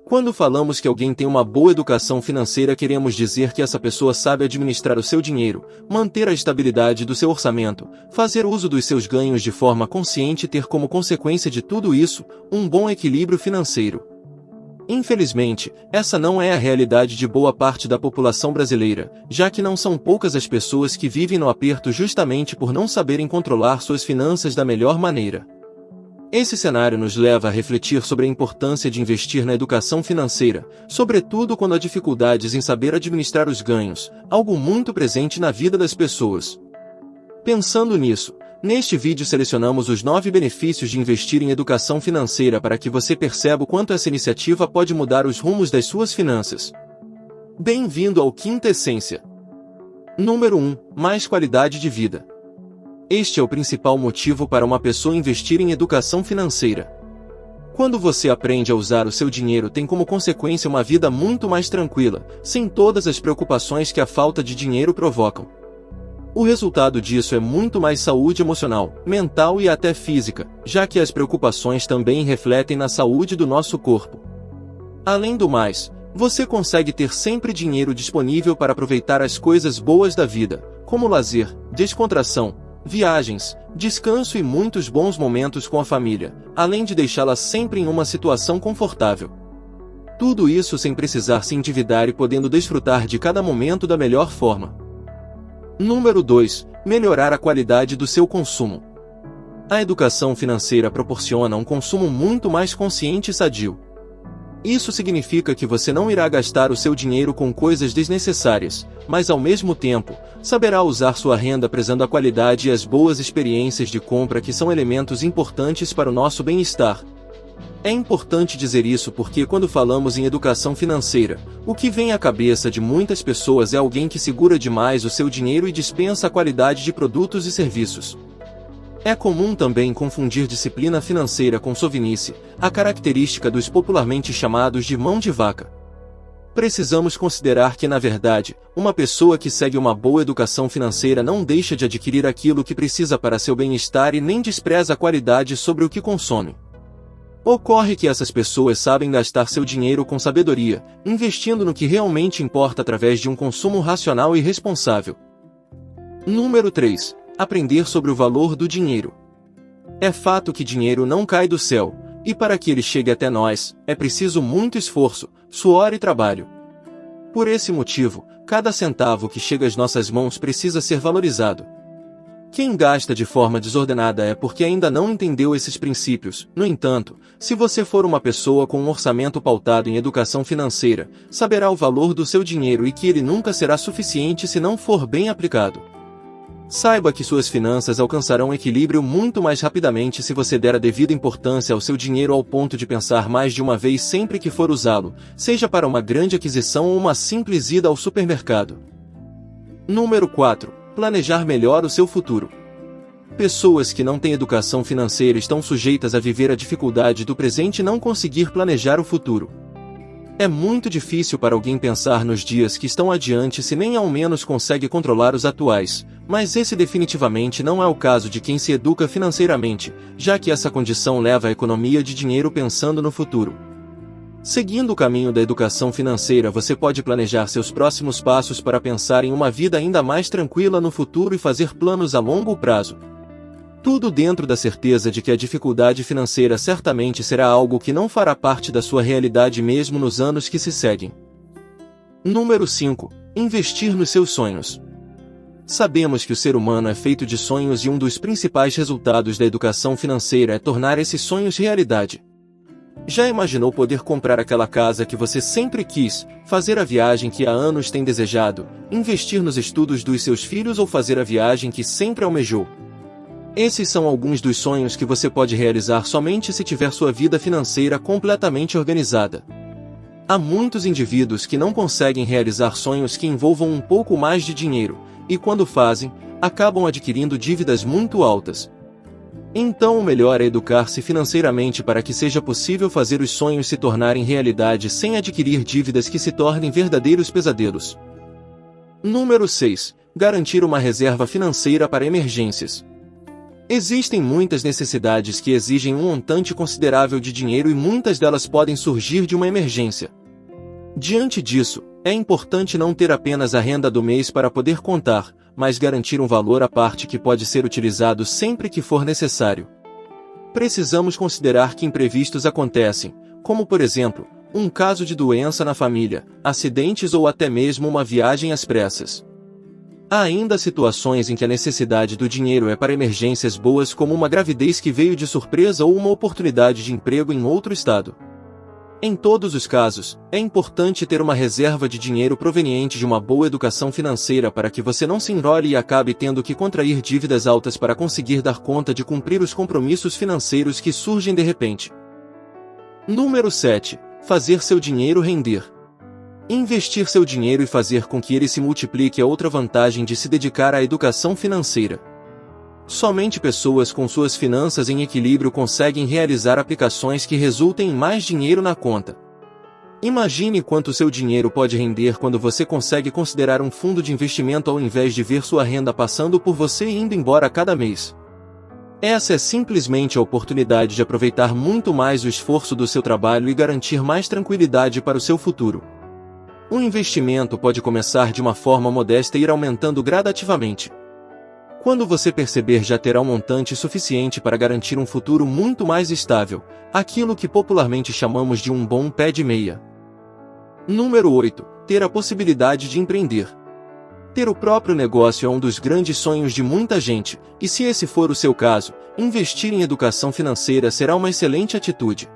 Quando falamos que alguém tem uma boa educação financeira, queremos dizer que essa pessoa sabe administrar o seu dinheiro, manter a estabilidade do seu orçamento, fazer uso dos seus ganhos de forma consciente e ter como consequência de tudo isso, um bom equilíbrio financeiro. Infelizmente, essa não é a realidade de boa parte da população brasileira, já que não são poucas as pessoas que vivem no aperto justamente por não saberem controlar suas finanças da melhor maneira. Esse cenário nos leva a refletir sobre a importância de investir na educação financeira, sobretudo quando há dificuldades em saber administrar os ganhos, algo muito presente na vida das pessoas. Pensando nisso, neste vídeo selecionamos os 9 benefícios de investir em educação financeira para que você perceba o quanto essa iniciativa pode mudar os rumos das suas finanças. Bem-vindo ao Quinta Essência. Número 1. Mais qualidade de vida. Este é o principal motivo para uma pessoa investir em educação financeira. Quando você aprende a usar o seu dinheiro, tem como consequência uma vida muito mais tranquila, sem todas as preocupações que a falta de dinheiro provocam. O resultado disso é muito mais saúde emocional, mental e até física, já que as preocupações também refletem na saúde do nosso corpo. Além do mais, você consegue ter sempre dinheiro disponível para aproveitar as coisas boas da vida, como lazer, descontração, viagens, descanso e muitos bons momentos com a família, além de deixá-la sempre em uma situação confortável. Tudo isso sem precisar se endividar e podendo desfrutar de cada momento da melhor forma. Número 2. Melhorar a qualidade do seu consumo. A educação financeira proporciona um consumo muito mais consciente e sadio. Isso significa que você não irá gastar o seu dinheiro com coisas desnecessárias, mas ao mesmo tempo, saberá usar sua renda prezando a qualidade e as boas experiências de compra, que são elementos importantes para o nosso bem-estar. É importante dizer isso porque quando falamos em educação financeira, o que vem à cabeça de muitas pessoas é alguém que segura demais o seu dinheiro e dispensa a qualidade de produtos e serviços. É comum também confundir disciplina financeira com sovinice, a característica dos popularmente chamados de mão de vaca. Precisamos considerar que, na verdade, uma pessoa que segue uma boa educação financeira não deixa de adquirir aquilo que precisa para seu bem-estar e nem despreza a qualidade sobre o que consome. Ocorre que essas pessoas sabem gastar seu dinheiro com sabedoria, investindo no que realmente importa através de um consumo racional e responsável. Número 3. Aprender sobre o valor do dinheiro. É fato que dinheiro não cai do céu, e para que ele chegue até nós, é preciso muito esforço, suor e trabalho. Por esse motivo, cada centavo que chega às nossas mãos precisa ser valorizado. Quem gasta de forma desordenada é porque ainda não entendeu esses princípios. No entanto, se você for uma pessoa com um orçamento pautado em educação financeira, saberá o valor do seu dinheiro e que ele nunca será suficiente se não for bem aplicado. Saiba que suas finanças alcançarão equilíbrio muito mais rapidamente se você der a devida importância ao seu dinheiro ao ponto de pensar mais de uma vez sempre que for usá-lo, seja para uma grande aquisição ou uma simples ida ao supermercado. Número 4. Planejar melhor o seu futuro. Pessoas que não têm educação financeira estão sujeitas a viver a dificuldade do presente e não conseguir planejar o futuro. É muito difícil para alguém pensar nos dias que estão adiante se nem ao menos consegue controlar os atuais, mas esse definitivamente não é o caso de quem se educa financeiramente, já que essa condição leva à economia de dinheiro pensando no futuro. Seguindo o caminho da educação financeira, você pode planejar seus próximos passos para pensar em uma vida ainda mais tranquila no futuro e fazer planos a longo prazo. Tudo dentro da certeza de que a dificuldade financeira certamente será algo que não fará parte da sua realidade mesmo nos anos que se seguem. Número 5. Investir nos seus sonhos. Sabemos que o ser humano é feito de sonhos e um dos principais resultados da educação financeira é tornar esses sonhos realidade. Já imaginou poder comprar aquela casa que você sempre quis, fazer a viagem que há anos tem desejado, investir nos estudos dos seus filhos ou fazer a viagem que sempre almejou? Esses são alguns dos sonhos que você pode realizar somente se tiver sua vida financeira completamente organizada. Há muitos indivíduos que não conseguem realizar sonhos que envolvam um pouco mais de dinheiro, e quando fazem, acabam adquirindo dívidas muito altas. Então o melhor é educar-se financeiramente para que seja possível fazer os sonhos se tornarem realidade sem adquirir dívidas que se tornem verdadeiros pesadelos. Número 6. Garantir uma reserva financeira para emergências. Existem muitas necessidades que exigem um montante considerável de dinheiro e muitas delas podem surgir de uma emergência. Diante disso, é importante não ter apenas a renda do mês para poder contar, mas garantir um valor à parte que pode ser utilizado sempre que for necessário. Precisamos considerar que imprevistos acontecem, como por exemplo, um caso de doença na família, acidentes ou até mesmo uma viagem às pressas. Há ainda situações em que a necessidade do dinheiro é para emergências boas, como uma gravidez que veio de surpresa ou uma oportunidade de emprego em outro estado. Em todos os casos, é importante ter uma reserva de dinheiro proveniente de uma boa educação financeira para que você não se enrole e acabe tendo que contrair dívidas altas para conseguir dar conta de cumprir os compromissos financeiros que surgem de repente. Número 7. Fazer seu dinheiro render. Investir seu dinheiro e fazer com que ele se multiplique é outra vantagem de se dedicar à educação financeira. Somente pessoas com suas finanças em equilíbrio conseguem realizar aplicações que resultem em mais dinheiro na conta. Imagine quanto seu dinheiro pode render quando você consegue considerar um fundo de investimento ao invés de ver sua renda passando por você e indo embora a cada mês. Essa é simplesmente a oportunidade de aproveitar muito mais o esforço do seu trabalho e garantir mais tranquilidade para o seu futuro. Um investimento pode começar de uma forma modesta e ir aumentando gradativamente. Quando você perceber, já terá um montante suficiente para garantir um futuro muito mais estável, aquilo que popularmente chamamos de um bom pé de meia. Número 8. Ter a possibilidade de empreender. Ter o próprio negócio é um dos grandes sonhos de muita gente, e se esse for o seu caso, investir em educação financeira será uma excelente atitude.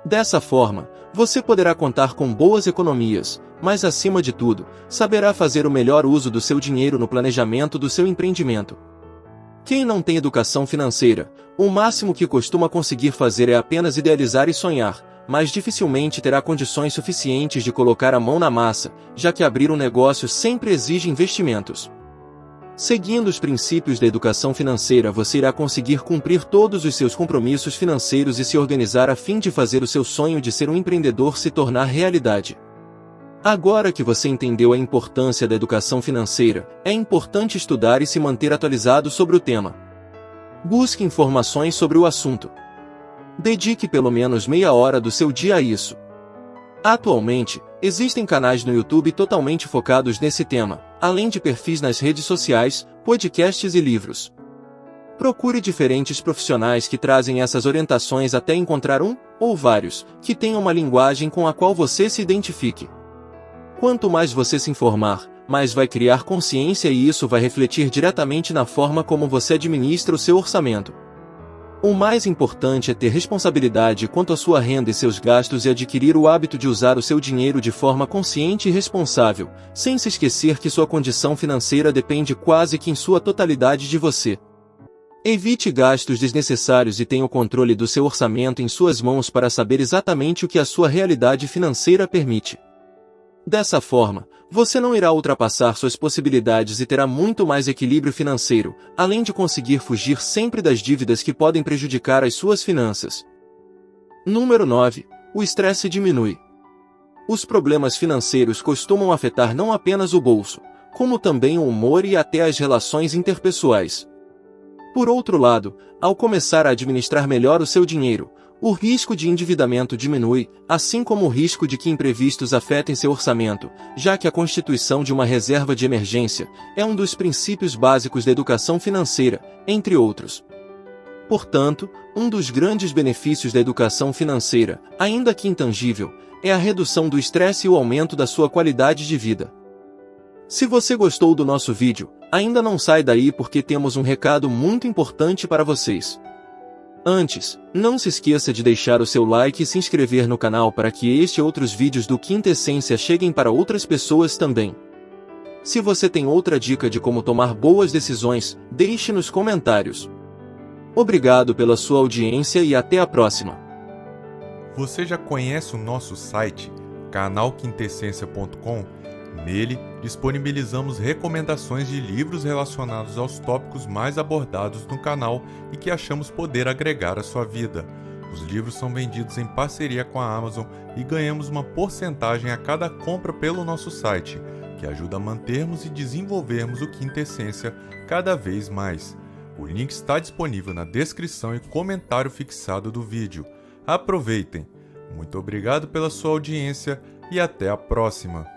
Dessa forma, você poderá contar com boas economias, mas acima de tudo, saberá fazer o melhor uso do seu dinheiro no planejamento do seu empreendimento. Quem não tem educação financeira, o máximo que costuma conseguir fazer é apenas idealizar e sonhar, mas dificilmente terá condições suficientes de colocar a mão na massa, já que abrir um negócio sempre exige investimentos. Seguindo os princípios da educação financeira, você irá conseguir cumprir todos os seus compromissos financeiros e se organizar a fim de fazer o seu sonho de ser um empreendedor se tornar realidade. Agora que você entendeu a importância da educação financeira, é importante estudar e se manter atualizado sobre o tema. Busque informações sobre o assunto. Dedique pelo menos meia hora do seu dia a isso. Atualmente, existem canais no YouTube totalmente focados nesse tema, além de perfis nas redes sociais, podcasts e livros. Procure diferentes profissionais que trazem essas orientações até encontrar um, ou vários, que tenham uma linguagem com a qual você se identifique. Quanto mais você se informar, mais vai criar consciência e isso vai refletir diretamente na forma como você administra o seu orçamento. O mais importante é ter responsabilidade quanto à sua renda e seus gastos e adquirir o hábito de usar o seu dinheiro de forma consciente e responsável, sem se esquecer que sua condição financeira depende quase que em sua totalidade de você. Evite gastos desnecessários e tenha o controle do seu orçamento em suas mãos para saber exatamente o que a sua realidade financeira permite. Dessa forma, você não irá ultrapassar suas possibilidades e terá muito mais equilíbrio financeiro, além de conseguir fugir sempre das dívidas que podem prejudicar as suas finanças. Número 9. O estresse diminui. Os problemas financeiros costumam afetar não apenas o bolso, como também o humor e até as relações interpessoais. Por outro lado, ao começar a administrar melhor o seu dinheiro, o risco de endividamento diminui, assim como o risco de que imprevistos afetem seu orçamento, já que a constituição de uma reserva de emergência é um dos princípios básicos da educação financeira, entre outros. Portanto, um dos grandes benefícios da educação financeira, ainda que intangível, é a redução do estresse e o aumento da sua qualidade de vida. Se você gostou do nosso vídeo, ainda não sai daí porque temos um recado muito importante para vocês. Antes, não se esqueça de deixar o seu like e se inscrever no canal para que este e outros vídeos do Quinta Essência cheguem para outras pessoas também. Se você tem outra dica de como tomar boas decisões, deixe nos comentários. Obrigado pela sua audiência e até a próxima. Você já conhece o nosso site, canalquintessência.com? Nele, disponibilizamos recomendações de livros relacionados aos tópicos mais abordados no canal e que achamos poder agregar à sua vida. Os livros são vendidos em parceria com a Amazon e ganhamos uma porcentagem a cada compra pelo nosso site, que ajuda a mantermos e desenvolvermos o Quinta Essência cada vez mais. O link está disponível na descrição e comentário fixado do vídeo. Aproveitem! Muito obrigado pela sua audiência e até a próxima!